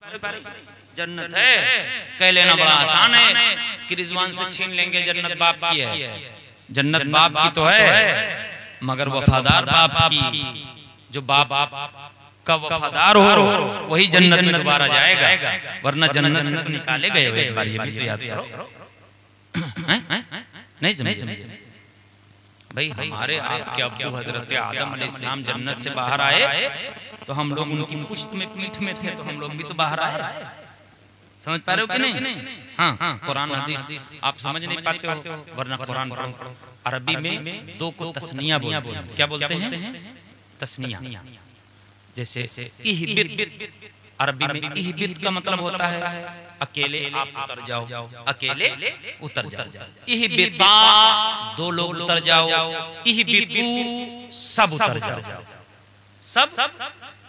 जन्नत है कह लेना बड़ा आसान है कि रिजवान से छीन लेंगे, जन्नत बाप की है। जन्नत बाप की तो है, मगर वफादार बाप की, जो बाप का वफादार हो वही जन्नत में दोबारा जाएगा, वरना जन्नत से निकाले गए। एक बार ये भी तो याद करो। नहीं समझे भाई, हमारे आपके अब्बू हजरत आदम अलैहिस्सलाम जन्नत से बाहर आए तो हम लोग उनकी पुश्त में पीठ में थे, तो हम लोग भी तो बाहर आए। समझ पा रहे हो कि नहीं? हाँ, कुरान हदीस आप समझ नहीं पाते हो, वरना कुरान पढ़ो। अरबी में दो को तस्निया बोलते हैं। क्या बोलते हैं? तस्निया। जैसे इहबित, अरबी में इहबित का मतलब होता है अकेले आप उतर जाओ, अकेले उतर जाओ। इहबिता दो लोग उतर जाओ, इहबितू सब उतर जाओ, सब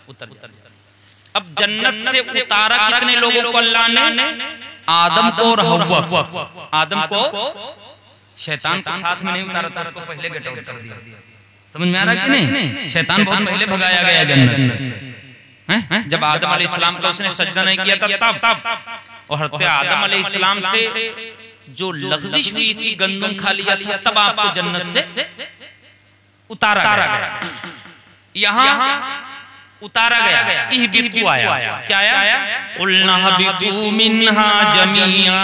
उतर जाओ। अब जन्नत से उतारा कितने लोगों को अल्लाह ने? आदम को और हव्वा। आदम को शैतान को साथ में नहीं उतारा था, उसको पहले गेट आउट कर दिया। समझ में आ रहा है कि नहीं? शैतान बहुत पहले भगाया गया जन्नत से। जब आदम अलैहिस्सलाम का उसने सजदा नहीं किया था तब, और हज़रत आदम अलैहिस्सलाम से जो लग़ज़िश हुई थी, गंदम खा लिया था, तब आपको जन्नत से उतारा गया। यहाँ उतारा गया, इहबितू आया। क्या आया? क़ुल्ना हबितू मिन्हा जमीआ।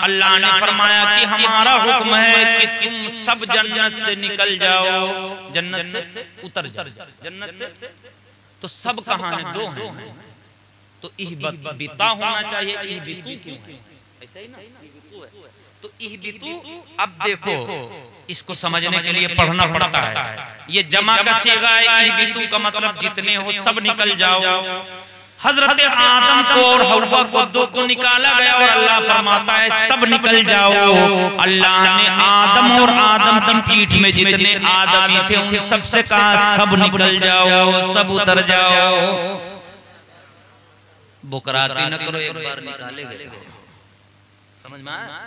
अल्लाह ने फरमाया कि हमारा हुक्म है कि तुम सब जन्नत से निकल जाओ, जन्नत से उतर जाओ। जन्नत से तो सब कहाँ हैं? दो हैं। तो इहबिता होना चाहिए, इहबितू क्यों है? ऐसा ही ना, इहबितू है। तो इहबितू, अब देखो इसको समझने के लिए पढ़ना पड़ता है। ये जमा का सीगा है, इहबितू का मतलब जितने हो सब निकल जाओ। हजरत आदम को और हव्वा को दो को निकाला गया और अल्लाह फरमाता है सब निकल जाओ। अल्लाह ने आदम और आदम की पीठ में जितने आदमी थे उन सबसे कहा सब निकल जाओ, सब उतर जाओ। बुकराती न करो, एक बार निकाले गए। समझ में आया?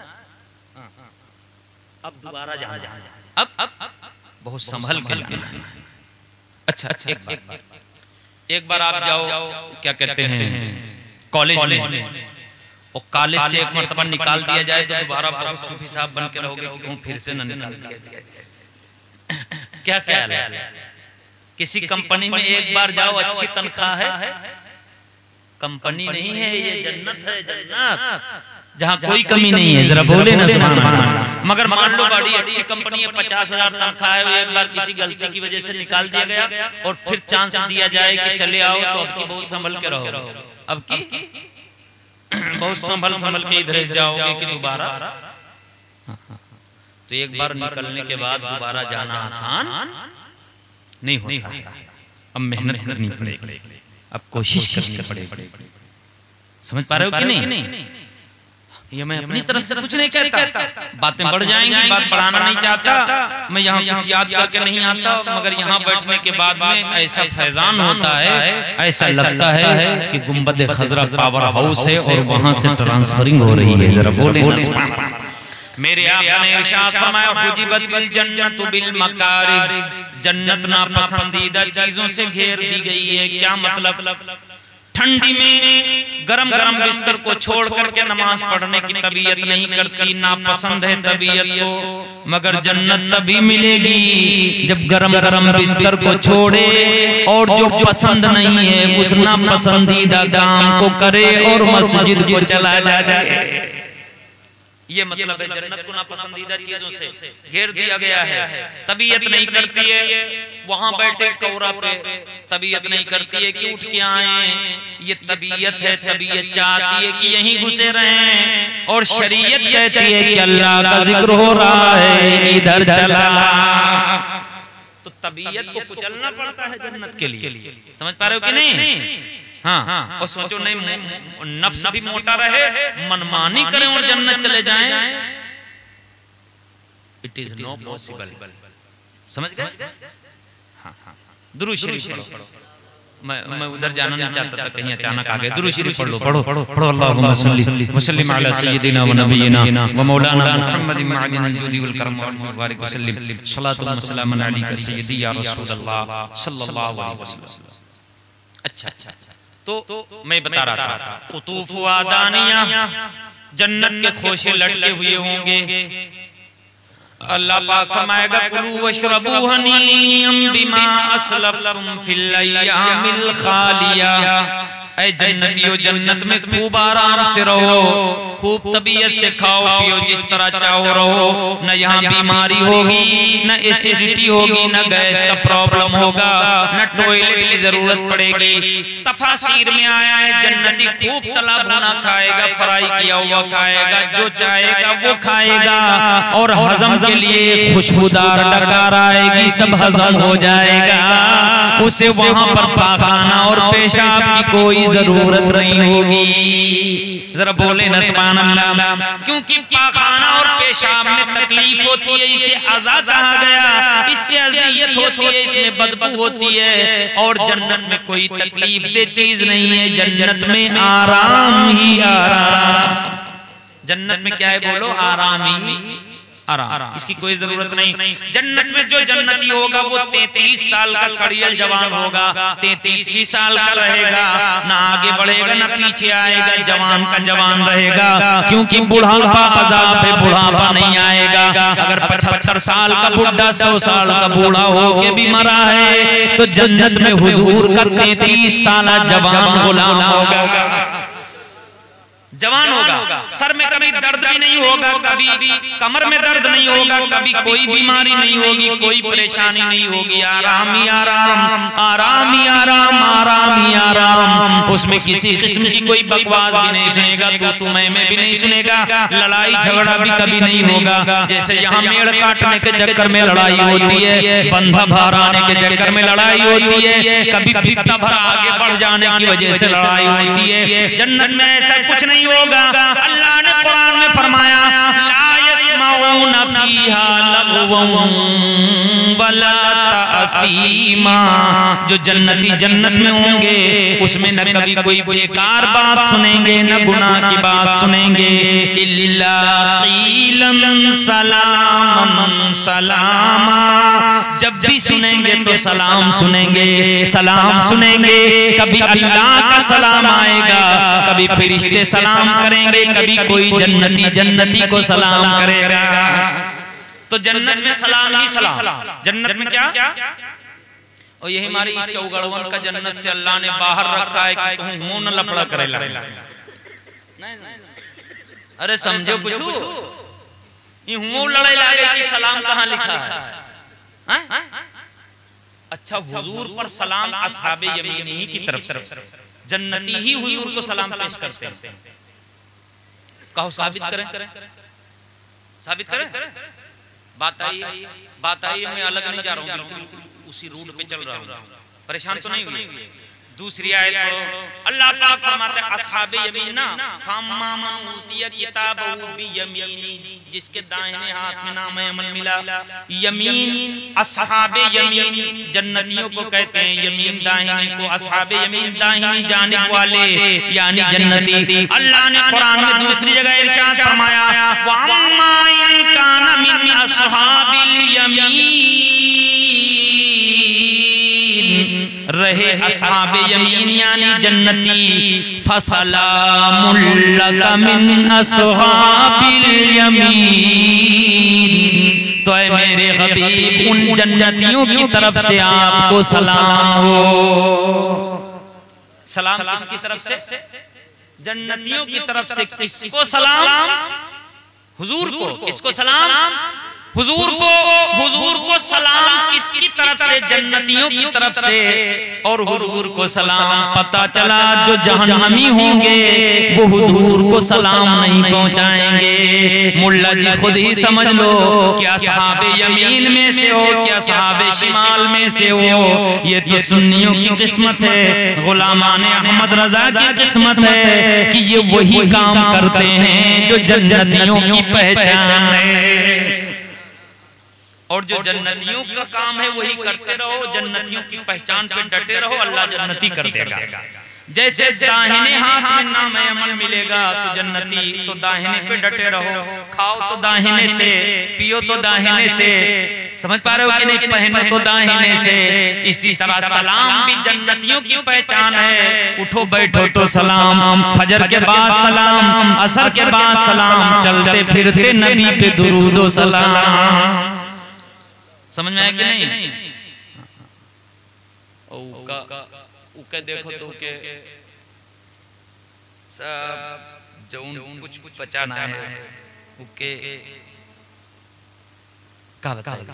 अब दोबारा जाना, अब बहुत संभल के जाना। अच्छा, एक बार आप जाओ, क्या कहते हैं, कॉलेज में, और कॉलेज से एक मर्तबा निकाल दिया जाए तो दोबारा बहुत सूफी साहब बन के रहोगे कि फिर से न निकाल दिया जाए। क्या ख्याल है? किसी कंपनी में एक बार जाओ, अच्छी तनख्वाह है, कंपनी नहीं है ये, जन्नत है, जन्नत जहाँ कोई कमी नहीं है। जरा बोले ना सुभान अल्लाह। मगर मान लो बड़ी अच्छी कंपनी है, 50,000 तनख्वाह है, एक बार किसी गलती की वजह से निकाल दिया गया और फिर चांस दिया जाए कि चले आओ, तो अब की बहुत संभल के रहो। अब की बहुत संभल के इधर जाओगे कि दोबारा। तो एक बार निकलने के बाद दोबारा जाना आसान नहीं होता। अब मेहनत करनी पड़ेगी, अब कोशिश करनी पड़ेगी। समझ पा रहे हो कि नहीं? ये मैं अपनी तरफ से कुछ नहीं कहता, बातें बढ़ जाएंगी, बात बढ़ाना नहीं चाहता मैं। यहाँ कुछ याद करके नहीं आता, मगर यहाँ बैठने के बाद में ऐसा फैजान होता है, ऐसा लगता है कि गुंबद खजरा पावर हाउस है और वहां से ट्रांसफरिंग हो रही है। जरा बोले मेरे आका ने इरशाद फरमाया, हुजिबतिल जन्नतु बिल मकारी, जन्नत ना पसंदीदा चीजों से घेर दी गई है। क्या मतलब? ठंडी में गरम गरम बिस्तर को छोड़ करके नमाज पढ़ने की तबीयत नहीं करती, ना पसंद है तबीयत को, मगर जन्नत तभी मिलेगी जब गरम गरम बिस्तर को छोड़े और जो पसंद नहीं है उस ना पसंदीदा काम को करे और मस्जिद को चला जाए। ये मतलब है जन्नत को ना पसंदीदा चीजों से घेर दिया गया है। तबीयत नहीं करती है वहां बैठे कौरा पे, तबीयत नहीं करती है कि उठ के आए, ये तबीयत है, तबीयत चाहती है कि यहीं घुसे रहें, और शरीयत कहती है कि अल्लाह का जिक्र हो रहा है, इधर चला। तो तबीयत को कुचलना पड़ता है जन्नत के लिए। समझ पा रहे हो कि नहीं? हाँ, और सोचो नहीं नफ्स भी मोटा रहे, मनमानी करें और जन्नत चले जाएं, इट इज नो पॉसिबल। समझ गए? हाँ, दुरूद शरीफ पढ़ो। मैं उधर जाना नहीं चाहता था, कहीं अचानक आ गए। दुरूद शरीफ पढ़ो। अल्लाहुम्मा सल्ली व सल्लिम अला सय्यिदिना व नबियिना व मौलाना मुहम्मदिन मअदिन जुदी वल करम व बारिक व सल्लिम सलातु व सलामुन अलैका सय्यिदी या रसूलल्लाह सल्लल्लाहु अलैहि वसल्लम। अच्छा, तो मैं बता रहा था कुतूफ वादानिया जन्नत के खोशे लटके हुए होंगे। अल्लाह पाक फरमाएगा कुलू वशरबू हनीम बिमा अस्लफ्तुम फिल अय्यामिल खालिया। ऐ जन्नतियों जन्नत में खूब आराम से रहो, खूब तबीयत से खाओ पियो जिस तरह चाहो रहो। न यहाँ बीमारी होगी, न एसिडिटी होगी, न गैस का प्रॉब्लम होगा, न टॉयलेट की जरूरत पड़ेगी। तफासीर में आया है जन्नती खूब तला भुना खाएगा, फ्राई किया हुआ खाएगा, जो चाहेगा वो खाएगा। और हजम के लिए खुशबूदार डकार आएगी, सब हजम हो जाएगा। उसे वहां पर पाखाना और पेशाब की कोई जरूरत नहीं होगी। जरा बोले न सुभान अल्लाह। क्योंकि पाखाना और पेशाब में तकलीफ होती है, इसे अज़ा कहा गया। इससे अज़ियत होती है, इसमें बदबू होती है। और जन्नत में कोई तकलीफ दे चीज नहीं है, जन्नत में आराम ही आराम। जन्नत में क्या है बोलो? आराम ही आराम, इसकी कोई जरूरत नहीं। जन्नत में जो जन्नती होगा वो 33 साल का कड़ियल जवान होगा, 33 ही साल का रहेगा, ना आगे बढ़ेगा ना पीछे आएगा, जवान का जवान रहेगा। क्योंकि बुढ़ापा अज़ाब है, बुढ़ापा नहीं आएगा। अगर 75 साल का बुढ़ा 100 साल का बूढ़ा होके भी मरा है तो जन्नत में हुजूर का 33 साल जवान गुलाम होगा, जवान होगा। सर में कभी दर्द भी नहीं होगा, कभी कमर में दर्द नहीं होगा, कभी कोई बीमारी नहीं होगी, कोई परेशानी नहीं होगी। आराम ही आराम, आराम ही आराम, आराम ही आराम। उसमें किसी किस्म की कोई बकवास भी नहीं सुनेगा, तू मैं भी नहीं सुनेगा, लड़ाई झगड़ा भी कभी नहीं होगा। जैसे यहाँ मेड़ काटने के चक्कर में लड़ाई होती है, बंधा भराने के चक्कर में लड़ाई होती है, कभी बित्ता भरा आगे बढ़ जाने की वजह से लड़ाई होती है। जन्नत में ऐसा कुछ नहीं होगा। अल्लाह ने कुरान में फरमाया ला यस्माऊना फीहा लगवन वला तासीमा। जो जन्नती जन्नत में होंगे उसमें न कभी कोई बेकार बात सुनेंगे, न गुनाह की बात सुनेंगे। इल्ला क़ीलन सलामन सलामा। जब भी सुनेंगे तो सलाम सुनेंगे, सलाम सुनेंगे। कभी अल्लाह का सलाम आएगा, कभी फरिश्ते सलाम करेंगे, कभी कोई जन्नती को सलाम करेगा। तो जन्नत में सलाम ही सलाम। जन्नत में क्या? और यही हमारी चौगड़वन का जन्नत से अल्लाह ने बाहर रखा है कि तुम मुंह न लफड़ा करेला। अरे समझो कुछ, ये मुंह लड़ाई लागे कि सलाम कहाँ लिखा है? अच्छा, हुजूर पर सलाम असहाबे यमीन ही की तरफ से, जन्नती ही हुजूर को सलाम पेश करते हैं। कहो साबित करें, साबित करें। बात आई मैं अलग नहीं जा रहा हूँ, बिल्कुल उसी रूट पे चल रहा हूँ, परेशान तो नहीं हुई। दूसरी आयत पढ़ो, अल्लाह पाक फरमाते हैं असहाबे यमीन ना फम्मा मन उतिया किताबहु बियमीनी, जिसके दाहिने हाथ में नाम अमल मिला। यमीन असहाबे यमीन जन्नतियों को कहते हैं, यमीन दाहिने को। असहाबे यमीन दाहिनी जानिब वाले यानी जन्नती। अल्लाह ने कुरान में दूसरी जगह इरशाद फरमाया वअम्मा इन काना मिन असहाबिल यमीन, रहे असहाबे यमीन यानी जन्नती, फसलामुल लका मिन असहाबिल यमीन। तो ऐ मेरे हबीब उन जन्नतियों की तरफ से आपको सलाम हो। सलाम किसकी तरफ से? जन्नतियों की तरफ से। किसको सलाम? हुजूर को। किसको सलाम? हुजूर को। हुजूर को सलाम किसकी तरफ से? जन्नतियों की तरफ से। और हुजूर को सलाम पता चला जो जहन्नमी होंगे वो हुजूर को सलाम नहीं पहुंचाएंगे। मुल्ला जी खुद ही समझ लो, क्या सहाबे यमीन में से हो, क्या सहाबे शिमाल में से हो, ये तो सुन्नियों की किस्मत है, गुलामान अहमद रजा की किस्मत है कि ये वही काम करते हैं जो जन्नतियों की पहचान है। और जो जन्नतियों का काम है वही करते रहो, जन्नतियों की पहचान पे डटे रहो, अल्लाह जन्नती कर देगा। जैसे दाहिने हाथ में नाम अमल मिलेगा तो जन्नती, तो दाहिने पे डटे रहो, खाओ तो दाहिने से, पियो तो दाहिने से, समझ पा रहे हो कि नहीं? पहनो तो दाहिने से। इसी तरह सलाम भी जन्नतियों की पहचान है। उठो बैठो तो सलाम, फजर के बाद सलाम, असर के बाद सलाम, चलते फिरते नबी पे दुरूद व सलाम। समझ में आया कि नहीं? उके देखो तो के सब जो कुछ बचाना है उके का बताएगा।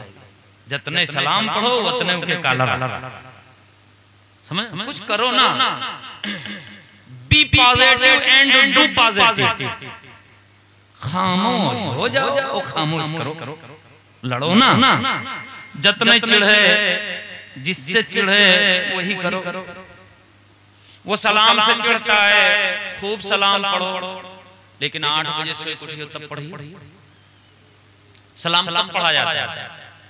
जितने सलाम पढ़ो उतने उनके काला समझ। कुछ करो ना, be positive and do positive. खामोश हो जाओ, खामोश करो, लड़ो ना। जितने चिढ़े, जिससे चिढ़े वही करो। वो सलाम से चिढ़ता है, खूब सलाम पढ़ो, लेकिन 8 बजे सोए उठिए तब पढ़िए। सलाम तब पढ़ा जाता है।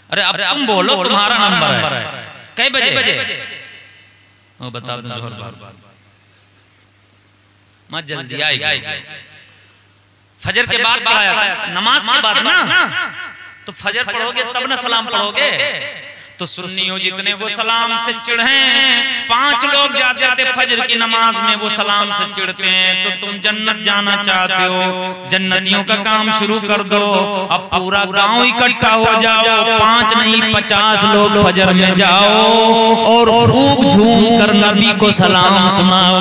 अरे अब तुम बोलो, तुम्हारा नंबर है। कई बजे? वो बता दो जोहर मत जल्दी आएगी। फजर के बाद पढ़ाया, नमाज के बाद ना, तो फजर पढ़ोगे तब ना सलाम पढ़ोगे। तो सुन्नियों जितने वो सलाम से चिढ़े, 5 लोग जाते थे फजर की नमाज में, वो सलाम से चिढ़ते हैं। तो तुम जन्नत जाना चाहते हो, जन्नतियों का काम शुरू कर दो। अब पूरा गांव इकट्ठा हो जाओ, 5 नहीं 50 लोग फजर में जाओ और खूब झूम कर नबी को सलाम सुनाओ।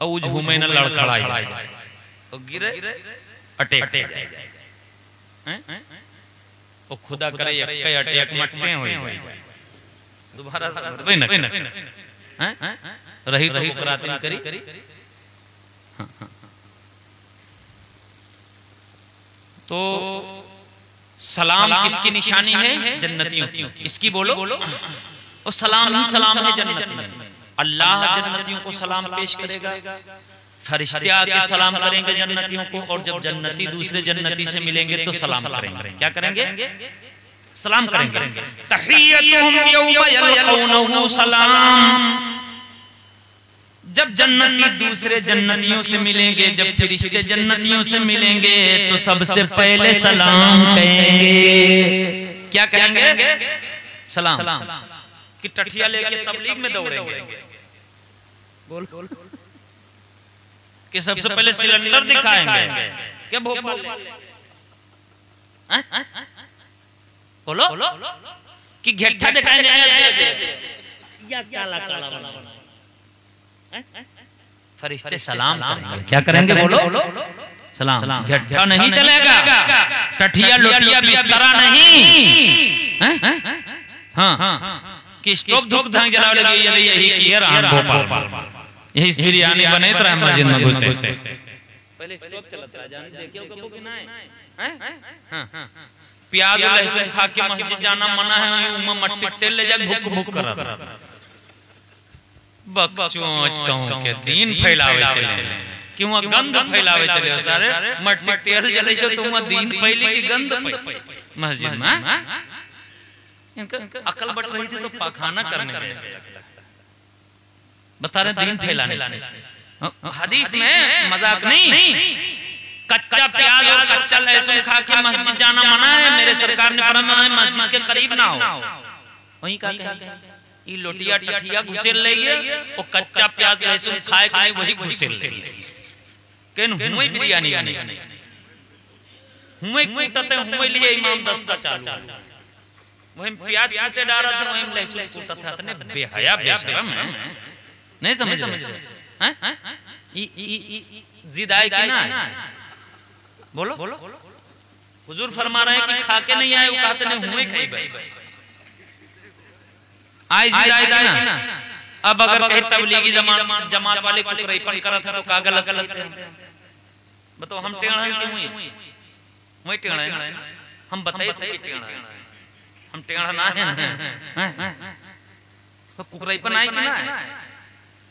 और झूमे न लड़खड़ाई और गिरे अटैक ओ खुदा करे अटैक मटते हो दोबारा रही तो कराती करी। तो सलाम किसकी निशानी है? जन्नतियों की। किसकी बोलो? और सलाम ही सलाम है जन्नत में। अल्लाह जन्नतियों को सलाम पेश करेगा, फरिश्ते आके सलाम करेंगे जन्नतियों को, और जब जन्नती दूसरे जन्नती से मिलेंगे तो सलाम करेंगे। क्या करेंगे? सलाम करेंगे। तहियतुहुम यौमा यलक़ौनहु सलाम। जब जन्नती दूसरे जन्नतियों से मिलेंगे, जब फरिश्ते जन्नतियों से मिलेंगे, तो सबसे पहले सलाम कहेंगे। क्या कहेंगे? सलाम। कि टठिया लेके तबलीग में दौड़ेंगे? बोल कि सबसे पहले सिलेंडर दिखाएंगे? क्या भोपाल? बोलो कि घेट्ठा दिखाएंगे या काला काला वाला? फरिश्ते सलाम करेंगे। क्या करेंगे? बोलो सलाम। घेट्ठा नहीं चलेगा, टठिया लोटिया बिस्तरा नहीं। हाँ कि स्टोव धुक धंग जला लगी, यही किए राम भोपाल, यही बिरयानी बने तो मस्जिद में घुसे। पहले स्टोव चलता है, जाने देखियो कबो कि ना है। प्याज लहसुन खा के मस्जिद जाना मना है, उम्मा मट्टी तेल ले जा भुक भुक करा। बकचोच कहूं के दीन फैलावे चले, क्यों गंध फैलावे चले सारे। मट्टी तेल जले जो तुम दीन फैली की गंध मस्जिद में। इनका अकल बट रही थी तो पाखाना करने गए, बता रहे दीन फैलाने। हदीस में मजाक नहीं, कच्चा प्याज और कच्चा लहसुन खा के मस्जिद जाना मना है। मेरे सरकार ने फरमाया मस्जिद के करीब ना हो। वही का ये लोटिया टठिया घुसेल लेंगे और कच्चा प्याज लहसुन खाए के नहीं वही घुसेल लेंगे। केन हुए बिरयानी नहीं हुए कूटते हुए लिए इमाम दस्ता चालू, वही प्याज कूटे डाला था, वही लहसुन कूटा था। इतने बेहया बेशरम है, नहीं समझ रहे हैं? जिद आए कि ना आए? बोलो हुजूर फरमा रहे हैं कि खा के नहीं आए, वो कहते नहीं हुए कहीं भाई आए जिद आए कि ना। अब अगर कहीं तबलीगी जमात वाले को कुरैपन करा था तो का गलत है? बताओ हम टेढ़ा हैं क्यों? वही टेढ़ा है, हम बताइए थे कि टेढ़ा है, हम टेढ़ा ना है। तो कुरैपन आए कि ना?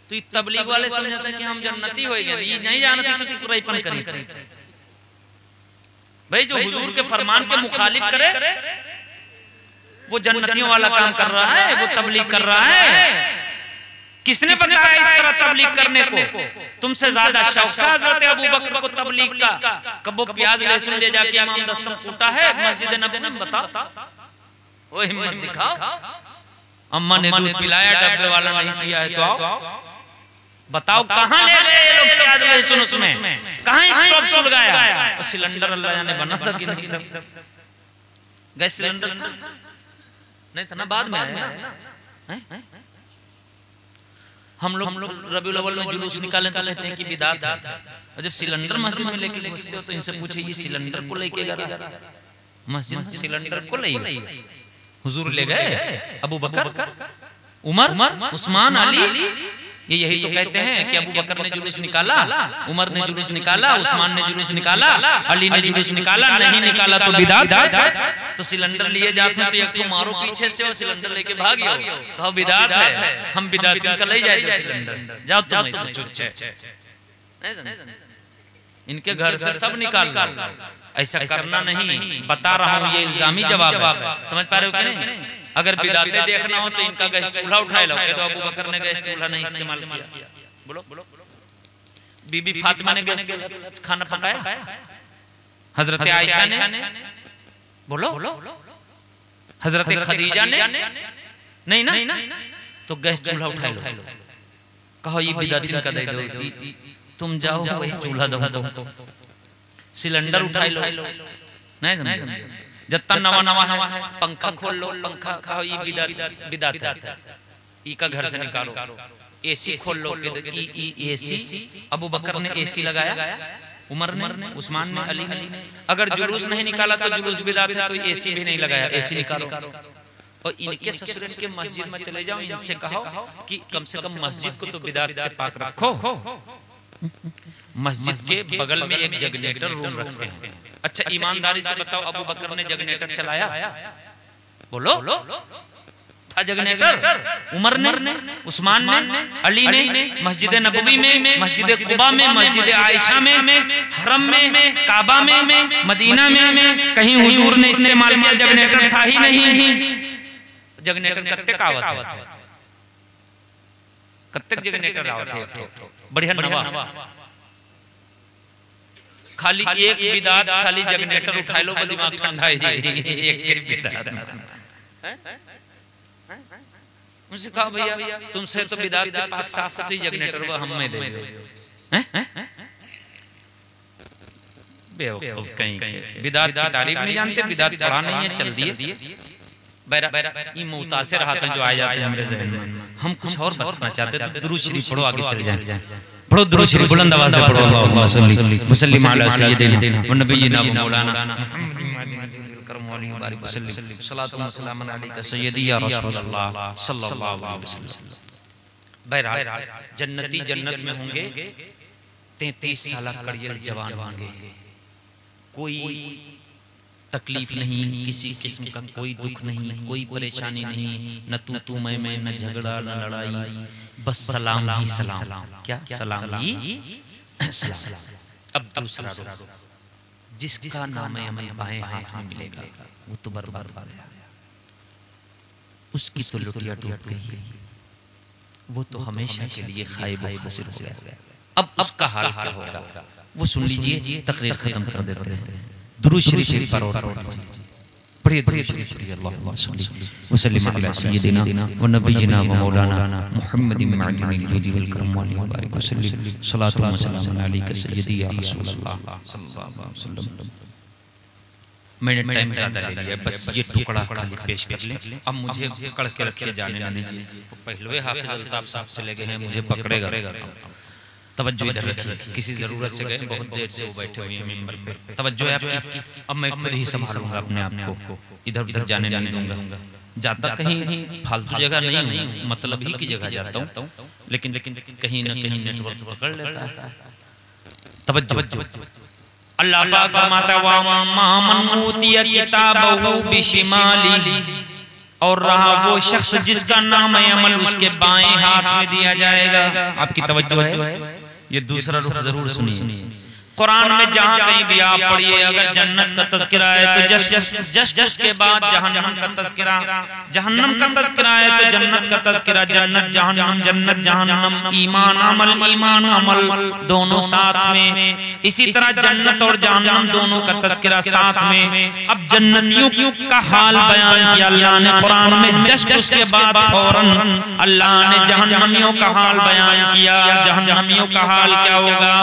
तो ये तबलीग वाले समझते हैं कि हम जन्नती हो गए, ये नहीं जानते कि कुरैपन करी थी। भाई जो हुजूर के फरमान के मुखालिफ करे वो जन्नतियों वाला काम कर रहा है, वो तबलीग कर रहा है। किसने बताया इस तरह तबलीग करने को? तुमसे ज्यादा शौक था हजरत अबू बकर को तबलीग का। कब वो प्याज लहसुन ले जाके इमाम दस्तम कूटा है मस्जिद नबी में? बताओ, वो हिम्मत दिखाओ। अम्मा ने दूध पिलाया, डब्बे वाला नहीं पिया है तो आओ बताओ कहां ले गए ये लोग प्याज लहसुन? उसमें कहां स्टोव सुलगाया? और सिलेंडर अल्लाह जाने बना था कि नहीं? गैस सिलेंडर था नहीं था ना, बाद में आया। हम लोग रबीउल अव्वल में जुलूस निकालें तो कहते हैं कि बिदात है। और जब सिलेंडर मस्जिद में लेके घुसते हो तो इनसे पूछे ये सिलेंडर को लेके गया मस्जिद में? सिलेंडर को ले हुजूर ले गए? अबू बकर, उमर, उस्मान, अली, ये यही तो कहते हैं कि अबू बकर ने जुलूस निकाला, उमर ने जुलूस निकाला, उस्मान ने जुलूस निकाला, अली ने जुलूस निकाला, नहीं निकाला तो बिदात है। तो सिलेंडर लिए जाते हैं तो एक तो मारो पीछे से और सिलेंडर लेके भाग जाओ, कहो बिदात है। हम बिदात का ले जाए सिलेंडर, जाओ तुम ऐसे चुपचाप। इनके घर से सब निकाल लो, ऐसा करना नहीं। बता रहा हूँ ये इल्जामी जवाब है, समझ पा रहे हो कि नहीं? अगर बिदाते देखना हो तो इनका गैस चूल्हा उठा लो, तो अबू बकर ने गैस चूल्हा नहीं इस्तेमाल किया। बोलो, बीबी फातिमा ने गैस खाना पकाया? हजरत आयशा ने? बोलो, हजरत खदीजा ने? नहीं ना, तो गैस चूल्हा उठा लो, कहो ये बिदातिन का दे दो, तुम जाओ वही चूल्हा दो। सिलेंडर उठा लो, नहीं समझे? जत्ता नवा है, पंखा खोल लो, पंखा कहो ये बिदात है, ई का घर से निकालो। एसी खोल लो, एसी अबू बकर ने एसी लगाया, उमर ने, उस्मान ने, अली ने। अगर जुलूस नहीं निकाला तो जुलूस बिदात है, तो एसी भी नहीं लगाया, एसी निकालो। और इनके ससुर के मस्जिद में चले जाओ, इनसे कहो कि कम से कम मस्जिद को तो बिदात से पाक रखो। मस्जिद के बगल में एक जनरेटर रूम रखते हैं। अच्छा ईमानदारी से बताओ, अबू बकर ने जनरेटर चलाया? बोलो, था जनरेटर? उमर ने, उस्मान ने, अली ने, मस्जिद नबवी में, मस्जिद कुबा में, मस्जिद आयशा में, हरम में, काबा में, मदीना में कहीं हुजूर ने इस्तेमाल किया? जनरेटर था ही नहीं। जनरेटर कत्ते आवत है, कत्ते जनरेटर आवत है, बढ़िया नवा। खाली एक बिदात, खाली जनरेटर उठा लो, दिमाग ठंडा है। एक बिदात मुझे कहा भैया तुमसे तो बिदात से पाक साफ होती, जनरेटर वो हम में दे दो। बेवकूफ कहीं के, बिदात की तारीफ नहीं जानते, बिदात पढ़ा नहीं है, चल दिए। ये मुतासिर हाथ जो आ जाते हैं हमारे ज़हन में, हम कुछ और बताना चाहते हैं तो दुरूद शरीफ पढ़ो, आगे चल जाए। पढ़ो दुरूद शरीफ बुलंद आवाज से पढ़ो। अल्लाहुम्मा सल्ली वसल्लिम अला सय्यिदिना व नबिय्यिना व मौलाना करम वाली बारिक वसल्लिम सलातु व सलाम अलैका सय्यदी या रसूलल्लाह सल्लल्लाहु अलैहि वसल्लम। बहरहाल जन्नती जन्नत में होंगे, 33 साल कड़ियल जवान होंगे, कोई तकलीफ नहीं, किसी किस्म का कोई दुख नहीं, कोई परेशानी नहीं, न तू मैं, न झगड़ा न लड़ाई, बस सलाम ही सलाम। क्या सलाम ही सलाम। अब दूसरा रुख, जिसका नाम अमल बाएं हाथ में मिलेगा वो तो बर्बाद हो गया, उसकी तो लुटिया टूट गई, वो तो हमेशा के लिए खाइब खासिर हो गया। अब उसका हाल क्या होगा वो सुन लीजिए, तकरीर खत्म कर देते हैं। दुरूद शरीफ पर पढ़िए, दुरूद शरीफ पढ़िए। अल्लाहुम्मा सल्ली व सल्लिम अला सय्यिदिना व नबिय्यिना व मौलाना मुहम्मदिन मअदिनिल जुदी वल करम व बारिक व सल्लिम सलातु व सलाम अलैका सय्यदी या रसूलल्लाह सल्लल्लाहु अलैहि वसल्लम। मैंने टाइम ज्यादा ले लिया, बस ये टुकड़ा खाली पेश कर लें। अब मुझे पकड़ के रखे जाने ना दीजिए, पहलवे हाफिज अल्ताफ साहब से लगे हैं, मुझे पकड़ेगा। तवज्जो इधर रखिए, किसी जरूरत से गए, बहुत देर से वो बैठे हुए हैं मेंबर पे, तवज्जो है आपकी। अब मैं खुद ही संभालूंगा अपने आप को, इधर उधर जाने नहीं दूंगा। जाता कहीं फालतू जगह नहीं हूँ, मतलब ही की जगह जाता हूँ, लेकिन कहीं ना कहीं नेटवर्क पकड़ लेता है। तवज्जो। अल्लाह पाक फरमाता है वा मन ऊतिया किताबहु बिशिमाली, और रहा वो शख्स जिसका नाम अमल उसके बाएं हाथ में दिया जाएगा। आपकी तवज्जो है, ये दूसरा रुख जरूर सुनिए। कुरान में जहाँ कहीं भी आप पढ़िए, अगर जन्नत का तज़किरा है तो जस्ट के बाद जहन्नम का तज़किरा, जहन्नम का तज़किरा है तो जन्नत का तज़किरा, जन्नत जहन्नम, जन्नत जहन्नम, ईमान अमल दोनों साथ में। इसी तरह जन्नत और जहन्नम दोनों का तज़किरा साथ में। अब जन्नतियों का हाल बयान किया अल्लाह ने कुरान में, जस्ट उसके बाद फौरन अल्लाह ने जहन्नमियों का हाल बयान किया। जहन्नमियों का हाल क्या होगा?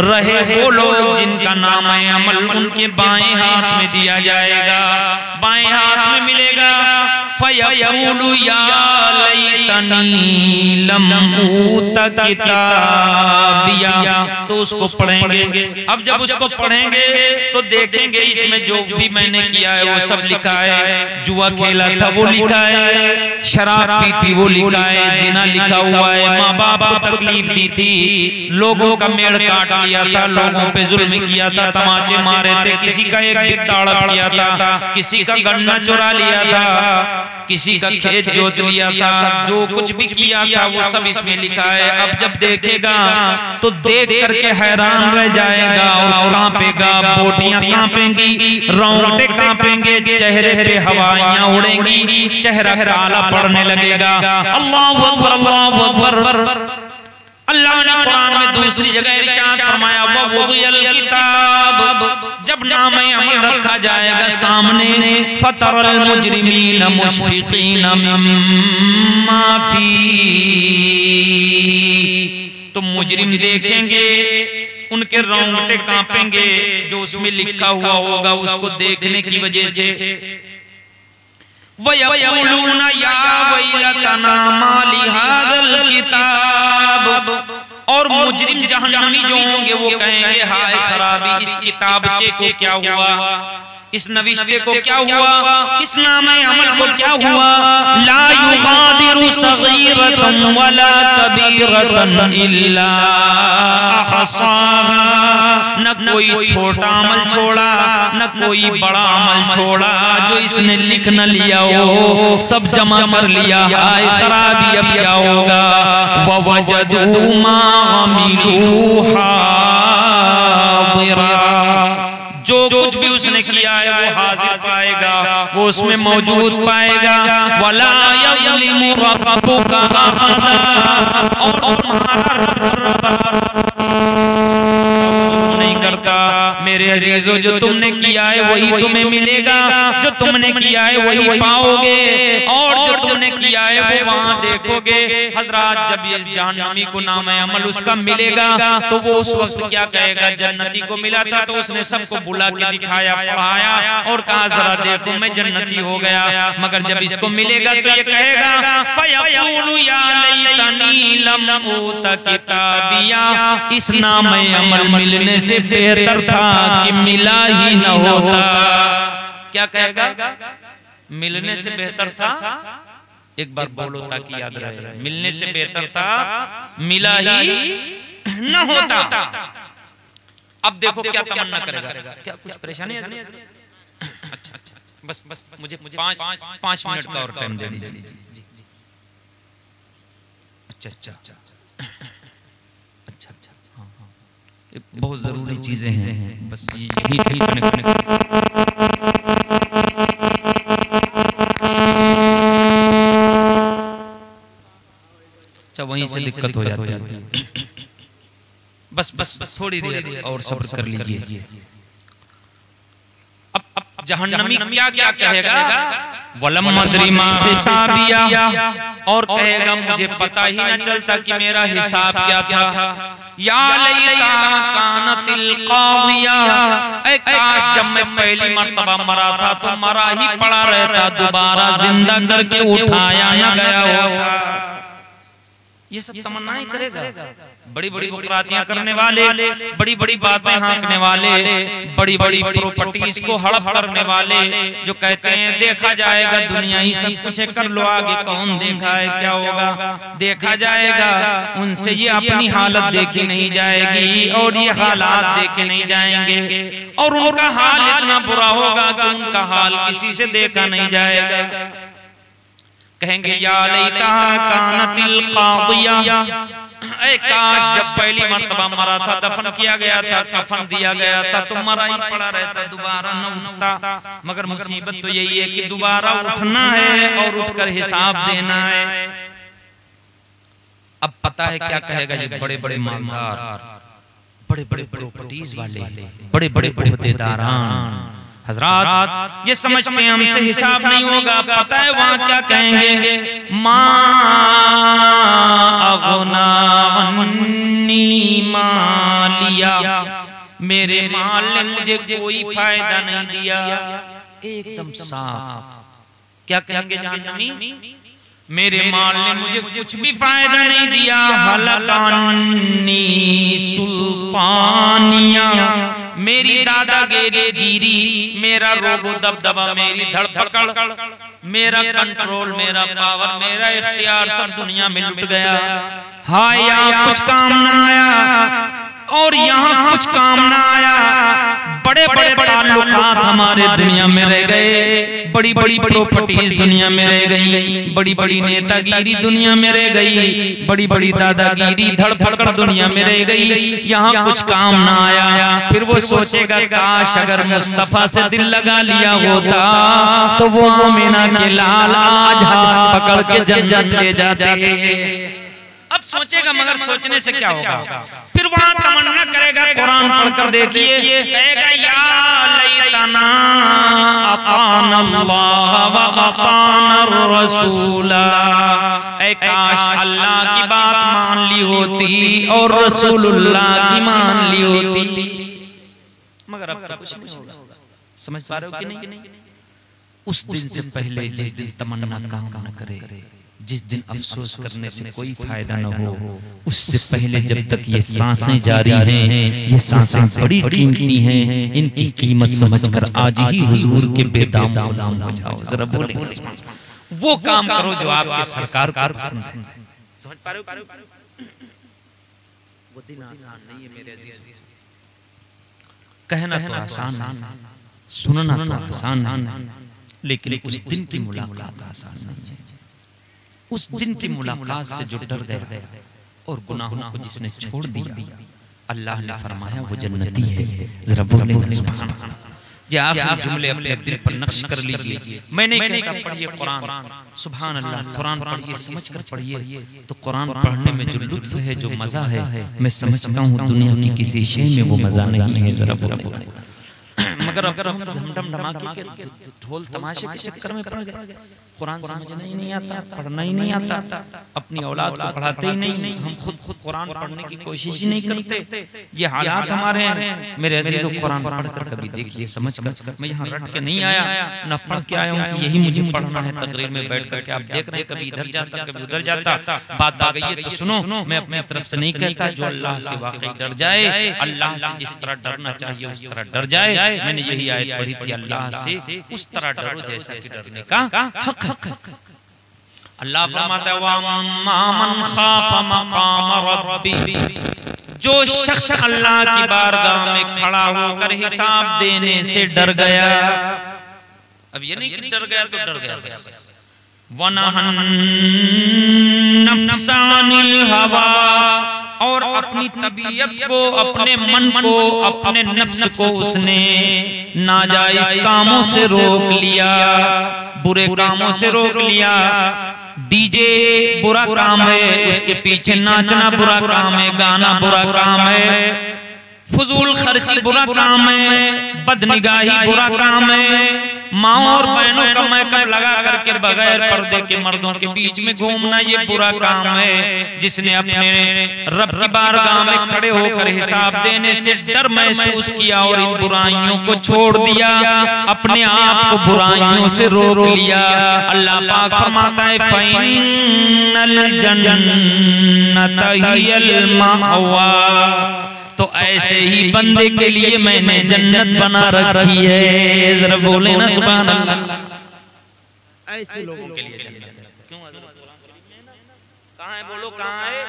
रहे वो लोग जिनका नाम है अमल उनके बाएं हाथ में दिया जाएगा, बाएं हाथ में मिलेगा। फयक़ूलु या लैतनी लम ऊत किताबिया, तो उसको पढ़ेंगे। अब जब उसको पढ़ेंगे तो देखेंगे इसमें जो भी मैंने किया है वो सब लिखा है। जुआ खेला था वो लिखा है, शराब पी थी वो लिखा है, जिना लिखा हुआ है, माँ बाप को तकलीफ दी थी, लोगों का मेड़ काट लिया था, लोगों पे जुल्म किया था, तमाचे मारे थे, किसी का एक बित्ता हड़प किया था, किसी का गन्ना चुरा लिया था, किसी का खेत जोत लिया था, जो कुछ भी किया था वो सब इसमें लिखा है। अब जब देखेगा तो देख करके हैरान रह जाएगा और कांपेगा, बोटियां कांपेंगी, रोंगटे कांपेंगे, चेहरे पे हवाइयां उड़ेंगी, चेहरा काला पड़ने लगेगा। अल्लाहु अकबर, अल्लाहु अकबर। अल्लाह ने कुरान में दूसरी जगह इरशाद फरमाया, ववुदियल किताब, जब नामे अमल रखा जाएगा सामने, फतरल मुजरिमीन मुशफिकीन मिम्मा फी, तो मुजरिम देखेंगे उनके रोंगटे कांपेंगे, जो उसमें लिखा हुआ होगा उसको देखने की वजह से। वयक़ूलून या वैलतना मा लिहाज़ल किताब, और मुजरिम जहन्नमी जो होंगे वो कहेंगे हाय खराबी, इस किताबचे को क्या हुआ, इस नविश्ते को क्या हुआ, इस नामे अमल को क्या हुआ। ला युगादिरु सगीरतन वला कबीरतन इल्ला अहसाहा, न कोई छोटा अमल छोड़ा न कोई बड़ा अमल छोड़ा, जो इसने लिख न लिया हो सब जमा कर लिया। हाय खराबी, अब क्या होगा। ववजदू मा अमिलू हादिरा, जो कुछ भी उसने किया है वो हाजिर पाएगा, वो उसमें मौजूद पाएगा। वला यज़लिमु रब्बुका अहदा, और तुम्हारा नहीं करता। मेरे अजीजों, जो तुमने किया है वही तुम्हें मिलेगा, जो तुमने किया है वही पाओगे, और जो तुमने किया है वो वहां देखोगे। हजरात, जब ये जहन्नमी को नाम है अमल उसका मिलेगा तो वो उस वक्त क्या कहेगा। जन्नती को मिला था तो उसने सबको बुला के दिखाया, पढ़ाया और कहा जरा देखो मैं जन्नती हो गया, मगर जब इसको मिलेगा तो ये कहेगा फयक़ूलु या लैतनी लम ऊत किताबिया, इस नाम अमल मिलने से बेहतर था कि मिला ही न होता। क्या कहेगा? मिलने से बेहतर था, एक बार बोलो ताकि याद रहे, मिलने से बेहतर था मिला ही न होता। अब देखो क्या तमन्ना करेगा, क्या कुछ परेशानी है? अच्छा, बस मुझे 5 मिनट का और टाइम दे दीजिए। अच्छा, बहुत जरूरी चीजें हैं, बस यही सही कनेक्ट। अच्छा, वहीं से दिक्कत हो जाती है। बस थोड़ी देर और सब्र कर लीजिए। अब जहन्नमी क्या क्या कहेगा। वलम मदरी मा हिसाबिया, और कहेगा मुझे पता ही न चलता कि मेरा हिसाब क्या था। या लैता कानतिल कादिया, ऐ काश जब मैं पहली मर्तबा मरा था तो मरा ही पड़ा रहता, दोबारा जिंदा करके उठाया न गया हो। ये सब तमन्नाएं करेगा। बड़ी बड़ी बुकरातियां करने वाले, बड़ी बड़ी बातें हाँकने वाले, बड़ी बड़ी प्रॉपर्टीज को हड़प करने वाले, जो कहते हैं देखा जाएगा, दुनिया ही सब कुछ है, कर लो आगे कौन देखा है क्या होगा, देखा जाएगा। उनसे ये अपनी हालत देखी नहीं जाएगी और ये हालात देखे नहीं जाएंगे, और उनका हाल इतना बुरा होगा कि उनका हाल किसी से देखा नहीं जाएगा। कहेंगे या लैता कानतिल कादिया, ऐ काश जब पहली मर्तबा मरा था, दफन किया गया था, कफन दिया गया था, तो मरा ही पड़ा रहता, दोबारा न उठता। मगर मुसीबत तो यही है कि दोबारा उठना है और उठकर हिसाब देना है। अब पता है क्या कहेगा ये बड़े बड़े मालदार, बड़े बड़े प्रॉपर्टीज वाले, बड़े बड़े ओहदेदारान हजरात, ये समझते हैं हमसे हिसाब नहीं होगा। पता है वहां क्या कहेंगे, मा अगना अन्नी मालिया, मेरे माल ने मुझे कोई फायदा नहीं दिया। एकदम साफ क्या कहेंगे जाननी, मेरे माल ने मुझे कुछ भी फायदा नहीं दिया। हलकानी सुल्तानिया, मेरी दादागिरी, मेरा रोबो दबदबा, मेरी धड़पकड़, मेरा कंट्रोल, मेरा पावर, मेरा इख्तियार सब दुनिया में लुट गया। हाय यहाँ कुछ काम ना आया और यहाँ कुछ काम ना आया। बड़े बड़े ताल्लुकात हमारे दुनिया में रह गए, बड़ी बड़ी प्रॉपर्टीज दुनिया में रह गई, बड़ी बड़ी नेतागिरी दुनिया में रह गई, बड़ी बड़ी दादागिरी धड़पकड़ दुनिया में रह गई। यहाँ कुछ काम ना आया। फिर वो सोचेगा काश अगर मुस्तफा से दिल लगा लिया होता तो वो आमिना के लाल आज हाथ पकड़ के जन्नत ले जाते। अब सोचेगा, मगर सोचने से क्या होगा। फिर वहां तमन्ना करेगा, कुरान पढ़कर देखिए, कहेगा या लैतना अतानल्लाह व अतानर रसूला, ऐ काश अल्लाह की बात मान ली होती और रसूलुल्लाह की मान ली होती। मगर अब तो कुछ नहीं होगा। समझ पा रहे हो कि नहीं? उस दिन से पहले जिस दिन तमन्ना काम न करे, जिस दिन अफसोस करने से कोई फायदा न हो, उससे पहले जब तक ये सांसें जारी हैं, ये सांसें बड़ी कीमती हैं, इनकी कीमत समझकर आज ही हुजूर के बेदाम गुलाम हो जाओ। जरा बोले वो काम करो जो आपके सरकार को पसंद है। समझ पा रहे हो? वो दिन आसान नहीं है मेरे अजीज। कहना तो आसान है, सुनना तो आसान है, लेकिन उस दिन की मुलाकात आसान नहीं है। उस दिन की मुलाकात से जो डर गया और गुनाहों को जिसने छोड़ दिया, अल्लाह ने फरमाया वो जन्नती है। जरा बोले सुभान अल्लाह। ये आखिरी जुमले अपने दिल पर नक्श कर लीजिए। मैं नहीं कहता पढ़िए कुरान, सुभान अल्लाह, कुरान पढ़िए, समझ कर पढ़िए। तो कुरान पढ़ने में जो लुत्फ है, जो मजा है, मैं समझता हूँ दुनिया की किसी शय में वो मजा नहीं है। जरा बोले मगर अगर हम धमधम धमाके के ढोल तमाशे के चक्कर में पड़ गए, कुरान समझना ही नहीं आता, पढ़ना ही नहीं आता, अपनी औलाद को पढ़ाते ही नहीं, हम खुद कुरान पढ़ने की कोशिश ही नहीं करते। ये हालात हमारे हैं मेरे अजीजों। कुरान पढ़कर कभी देखिए, समझ कर। मैं यहाँ रट के नहीं आया, न पढ़ के आया हूँ कि यही मुझे पढ़ना है। तकरीर में बैठ करके आप देख रहे हैं, कभी इधर जाता कभी उधर जाता। बात आ गई है तो सुनो, मैं अपनी तरफ से नहीं कहता, जो अल्लाह से वाकई डर जाए, अल्लाह से जिस तरह डरना चाहिए उस तरह डर जाए। मैंने यही आयत पढ़ी थी, अल्लाह से उस तरह डरो जैसा कि डरने का हक। अल्लाह फरमाता है वअम्मा मन खाफ मकाम रब्बी, जो शख्स अल्लाह की बारगाह में खड़ा होकर हिसाब देने से डर गया। अब ये नहीं कि डर गया तो डर गया बस। वनहन नफ्स अनिल हवा, और अपनी तबीयत को, अपने मन को, अपने नफ्स को उसने नाजायज कामों से रोक लिया, बुरे कामों से रोक लिया। डीजे बुरा काम है, उसके पीछे नाचना बुरा काम है, गाना बुरा काम है, फजूल खर्ची बुरा काम है, बदनिगाही बुरा काम है, माँ और बहनों का मेकअप लगा करके बगैर पर्दे के मर्दों के बीच में घूमना ये बुरा काम है। जिसने अपने रब की बारगाह में खड़े होकर हिसाब देने से डर महसूस किया और इन बुराइयों को छोड़ दिया, अपने आप को बुराइयों से रोक लिया, अल्लाह पाक फरमाता है फ़इन्नल जन्नत हियल मअवा, तो ऐसे ही बंदे के लिए मैंने जन्नत बना रखी है। जरा बोले ना सुभान अल्लाह। ऐसे लोगों के लिए जन्नत। क्यों? कहाँ है बोलो, कहाँ है?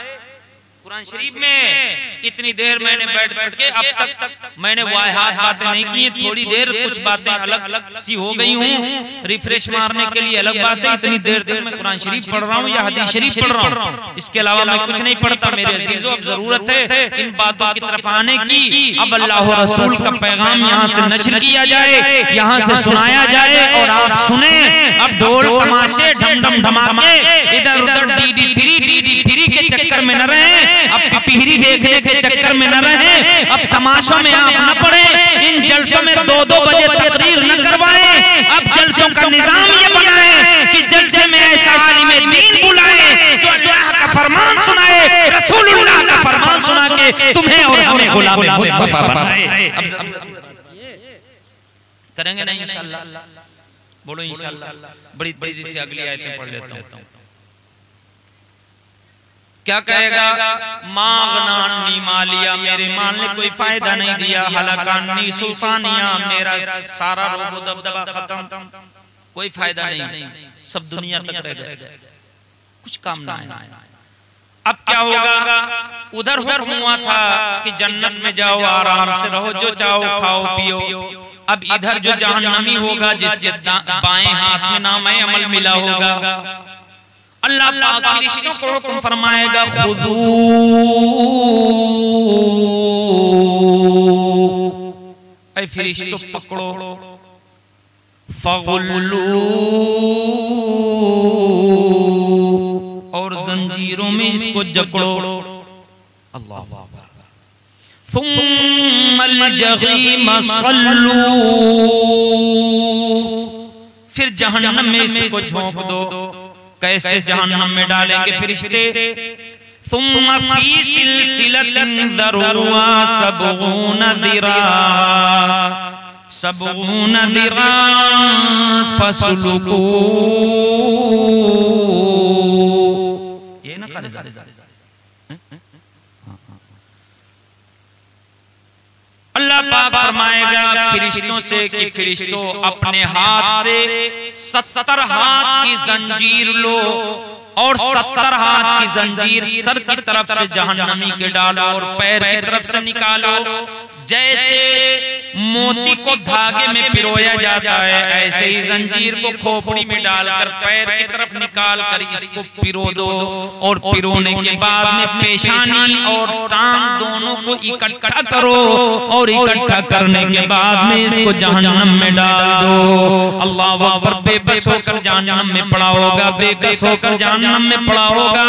कुरान शरीफ में इतनी देर मैंने बैठ करके अब तक मैंने वाहियात बातें नहीं की हैं। थोड़ी देर कुछ बातें अलग अलग सी हो गई हूँ, रिफ्रेश मारने के लिए अलग बातें। इतनी देर तक मैं कुरान शरीफ पढ़ रहा हूँ या हदीस शरीफ पढ़ रहा हूँ, इसके अलावा मैं कुछ नहीं पढ़ता। मेरे अजीजों, अब जरूरत है इन बातों की तरफ आने की। अब अल्लाह और रसूल का पैगाम यहाँ से नश्र किया जाए, यहाँ से सुनाया जाए और आप सुने। अब ढोल तमाशे ढम ढम धमाके इधर उधर DD3 के चक्कर में न रहे, अब पिपीरी देखने के चक्कर में न रहे, अब तमाशों में आप न पड़े, इन जलसों में 2-2 बजे तकरीर न करवाएं। अब जलसों का निजाम ये बनाए कि जलसे में ऐसा आलिम दीन बुलाए जो अल्लाह का फरमान सुनाए, रसूलुल्लाह का फरमान सुना के तुम्हें और हमें गुलाम मुस्तफा बनाए। अब करेंगे नहीं इंशाअल्लाह? बोलो इंशाअल्लाह। बड़ी तेजी से अगली आयतें पढ़ लेता हूं। क्या कहेगा? मागनानी मालिया, मेरे माल ने कोई फायदा नहीं दिया। हलाकानी सुल्तानिया, मेरा सारा रोब दबदबा खत्म, कोई फायदा नहीं, सब दुनिया तक रह गए, कुछ काम ना आया। अब क्या होगा? उधर हुआ था कि जन्नत में जाओ, आराम से रहो, जो चाहो खाओ पियो। अब इधर जो जहन्नमी होगा, जिसके बाएं हाथ में नाम अमल मिला होगा, अल्लाह पाक फरिश्तों को हुक्म फरमाएगा, खुदू ऐ फरिश्तों पकड़ो, फगुल्लू और जंजीरों में इसको जकड़ो। अल्लाह अकबर। सुम्मल जहीम सल्लू, फिर जहन्नम में इसको झोंक दो। कैसे जहन्नम में डालेंगे फरिश्ते? सुम्मा फी सिलसिलतिन दरुहा सबऊना दिरा, सबऊना दिरा फसलुकू। ये ना खाली अल्लाह पाक फरमाएगा फरिश्तों से कि फरिश्तों अपने हाथ से 70 हाथ की जंजीर लो और 70 हाथ की जंजीर सर की तरफ से जहन्नमी के डालो और पैर की तरफ से निकालो। जैसे मोती को धागे में पिरोया जाता है, ऐसे ही जंजीर को खोपड़ी में डालकर पैर की तरफ निकाल कर इसको पिरो दो और पिरोने के बाद में पेशानी और टांग दोनों को इकट्ठा करो और इकट्ठा करने के बाद में इसको जहन्नम में डाल दो। अल्लाह अकबर। बेबस होकर जहन्नम में पड़ा होगा, बेकस होकर जहन्नम में पड़ा होगा,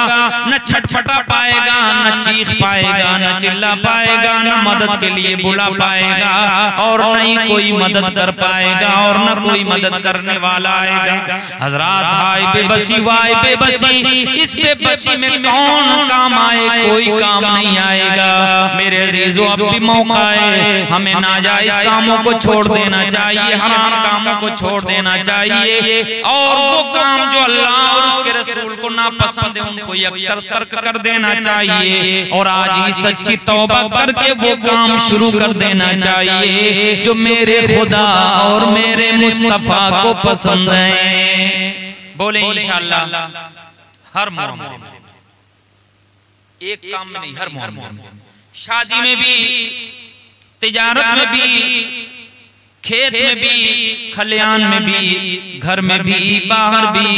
न छटपटा पाएगा, न चीख पाएगा, न चिल्ला पाएगा, न मदद के लिए बुला पाएगा और न ही कोई मदद कर पाएगा और न कोई मदद करने वाला आएगा। हजरात, हाय बेबसी, वाय बेबसी, इस बेबसी में कौन काम आए? कोई काम नहीं आएगा। मेरे अजीजों, अब भी मौका है, हमें नाजायज कामों को छोड़ देना चाहिए, हराम कामों को छोड़ देना चाहिए और वो काम जो अल्लाह और उसके रसूल को नापसंद है उनको अक्सर तर्क कर देना चाहिए और आज ही सच्ची तौबा करके वो काम शुरू कर देना चाहिए जो मेरे खुदा और मेरे मुस्तफा को पसंद है। बोले इंशाअल्लाह। हर मामले में, एक काम में नहीं, हर मामले में, शादी में भी, तिजारत में भी, खेत में भी, खलियान में भी, घर में भी, बाहर भी,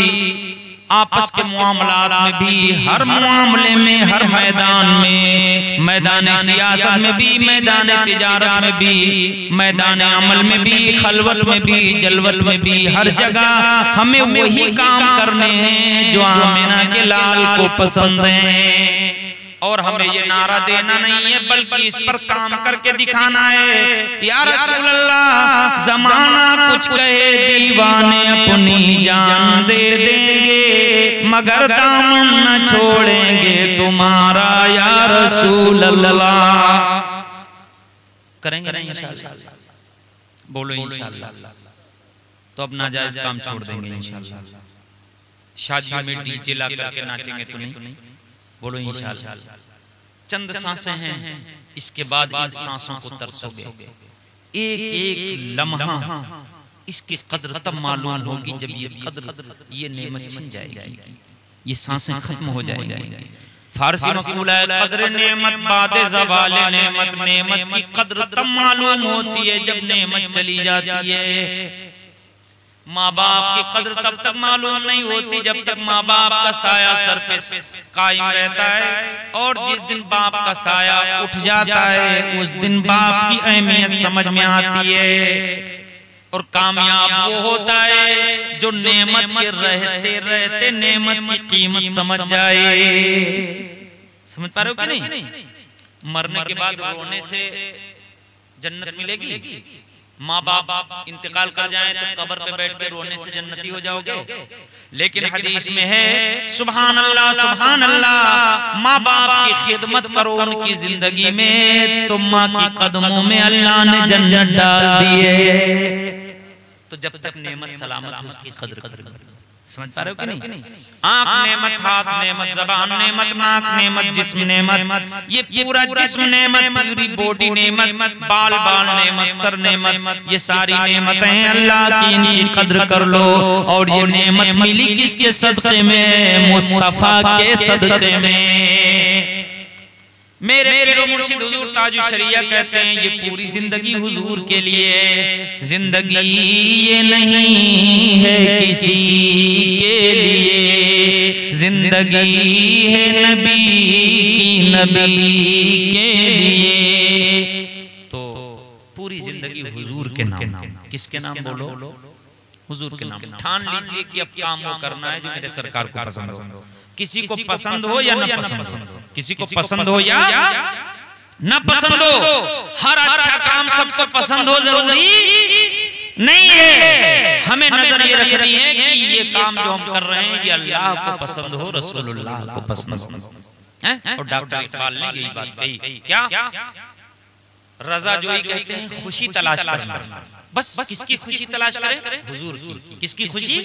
आपस के मामलात में भी, हर मामले में, हर मैदान में, मैदान सियासत में भी, मैदान तिजारत में भी, मैदान अमल में भी, खलवत में भी, जलवत में भी, हर जगह हमें वही काम करने हैं जो आमिना के लाल को पसंद है। और हमें ये नारा देना नहीं है बल्कि इस पर काम करके दिखाना है। या रसूल अल्लाह, जमाना कुछ कहे दीवाने अपनी जान दे देंगे मगर दामन न छोड़ेंगे तुम्हारा या रसूल अल्लाह। करेंगे नहीं इंशाअल्लाह? बोलो इंशाअल्लाह। तो अब नाजायज काम छोड़ देंगे इंशाअल्लाह। शादियों में डीजे ला करके नाचेंगे तो नहीं? बोलो इंशाअल्लाह। चंद सांसें हैं, इसके बाद इन सांसों को तरसोगे। एक एक लम्हा इसकी कद्र तब मालूम होगी जब ये कद्र, ये नेमत छिन जाएगी, ये सांसें खत्म हो जाएंगी। फारसी मकबूल है, कद्र नेमत बादे ज़वाल नेमत, नेमत की कद्र तब मालूम होती है जब नेमत चली जाती है। माँ बाप की कद्र तब तक मालूम नहीं होती जब तक माँ बाप का साया सर पे कायम रहता है, और जिस दिन बाप का साया उठ जाता है उस दिन बाप की अहमियत समझ में आती है। और कामयाब वो होता है जो नेमत के रहते रहते नेमत की कीमत समझ जाए। समझ पा रहे हो कि नहीं? मरने के बाद रोने से जन्नत मिलेगी? माँ बाप इंतकाल कर जाएं तो कब्र पे बैठ के रोने से जन्नती हो जाओगे? लेकिन हदीस में है सुभान अल्लाह सुभान अल्लाह, माँ बाप की खिदमत करो उनकी जिंदगी में तो माँ की कदमों में अल्लाह ने जन्नत डाल दी है। तो जब तक नेमत सलामत है उसकी कद्र करो। समझ पा रहे हो कि नहीं? आंख नेमत, हाथ नेमत, ज़बान नेमत, नाक नेमत, जिस्म नेमत, ये पूरा जिस्म नेमत, पूरी बॉडी नेमत, बाल बाल नेमत, सर नेमत, ये सारी नेमतें हैं अल्लाह की, इनकी कद्र कर लो। और ये नेमत मिली किसके सदक़े में? मुस्तफा के सदक़े में। मेरे पीरो मुर्शिद हुजूर ताजुश शरिया कहते हैं ये पूरी जिंदगी हुजूर के लिए, जिंदगी ये नहीं है किसी के लिए, जिंदगी है नबी की, नबी के लिए। तो पूरी जिंदगी हुजूर के नाम। किसके नाम बोलो? हुजूर के नाम। ठान लीजिए कि अब काम वो करना है जो मेरे सरकार को पसंद हो। किसी को पसंद हो या न पसंद हो, किसी को पसंद हो या न पसंद हो, हर अच्छा काम सबको पसंद हो जरूरी नहीं है। हमें नजर ये रखनी है कि ये काम जो हम कर रहे हैं ये अल्लाह को पसंद हो, रसूलुल्लाह को पसंद हो। और डॉक्टर इकबाल ने यही बात कही, क्या रजा जोई कहते हैं खुशी तलाश करना। बस किसकी खुशी तलाश करें? हुजूर की। किसकी खुशी?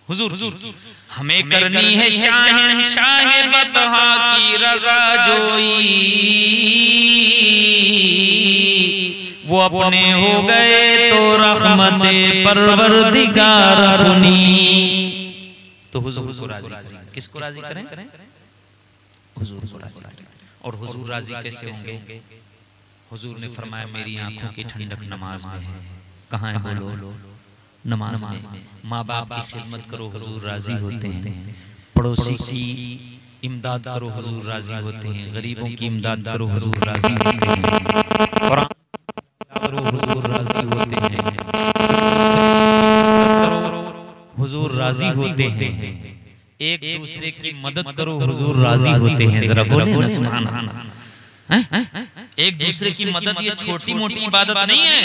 हुजूर की। हमें करनी है शाह बतहा की रजा जोई, वो अपने हो गए तो रहमते परवरदिगार अपनी। तो हुजूर को राजी करें। किसको राजी करें? हुजूर को राजी करें। और हुजूर राजी कैसे होंगे? हुजूर ने फरमाया मेरी आंखों की ठंडक नमाज में है। कहाँ है बोलो? नमाज में। माँ बाप की खिदमत करो हुजूर राजी होते हैं, पड़ोसी की इमदाद करो हुजूर राजी होते हैं, गरीबों की इमदाद करो हुजूर राजी होते हैं, कुरान करो हुजूर राजी होते हैं, हुजूर राजी होते हैं, एक दूसरे की मदद करो हुजूर राजी होते हैं। जरा बोले ना सुभान अल्लाह। एक दूसरे की मदद ये छोटी मोटी इबादत नहीं है।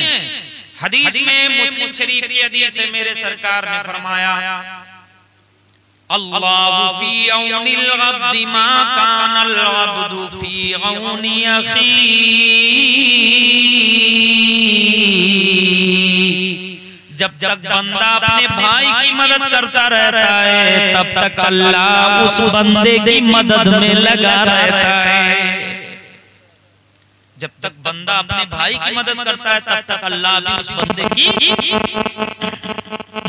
हदीस में मुस्लिम शरीफ की हदीस है, मेरे सरकार ने फरमाया अल्लाहु फी औनिल अब्दि मा कानल अब्दु फी औनि अखी। जब तक बंदा अपने भाई की मदद करता रहता है तब तक अल्लाह उस बंदे की मदद में लगा रहता है। जब तक बंदा अपने भाई की मदद करता है तब तक अल्लाह भी उस बंदे की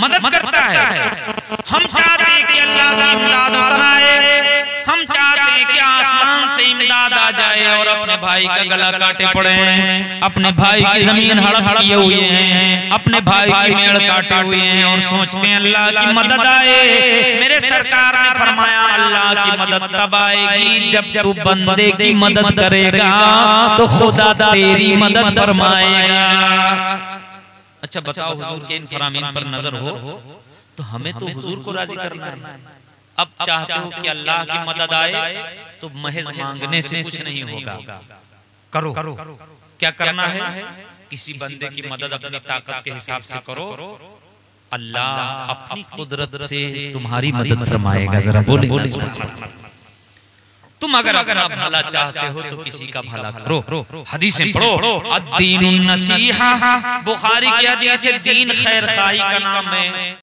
मदद करता है। हम चाहते हैं कि अल्लाह की इमदाद बनाए, हम चाहते हैं कि आसमान से इमदाद आ जाए और अपने भाई का गला काटे पड़े, अपने भाई की जमीन हड़प किए हुए हैं, अपने भाई की मेड़ काटे हुए हैं और सोचते हैं अल्लाह की मदद आए। मेरे सरकार ने फरमाया अल्लाह की मदद तब आएगी जब तू बंदे की मदद करेगा तो खुदा तेरी मदद फरमाएगा। अच्छा बताओ, हुजूर के इन फरामीन पर नजर हो तो हमें तो हुजूर को राजी करना है। अब चाहते हो कि अल्लाह की मदद आए तो महज मांगने से कुछ नहीं होगा। करो क्या करना है? किसी बंदे की मदद अपनी ताकत के हिसाब से करो, अल्लाह अपनी कुदरत से तुम्हारी मदद फरमाएगा। जरा बोले तुम अगर अपना भला चाहते हो तो किसी का भला करो। हदीसें पढ़ो, अद्दीनुन नसीहा, बुखारी की हदीस है, दीन खैर खाई का नाम है।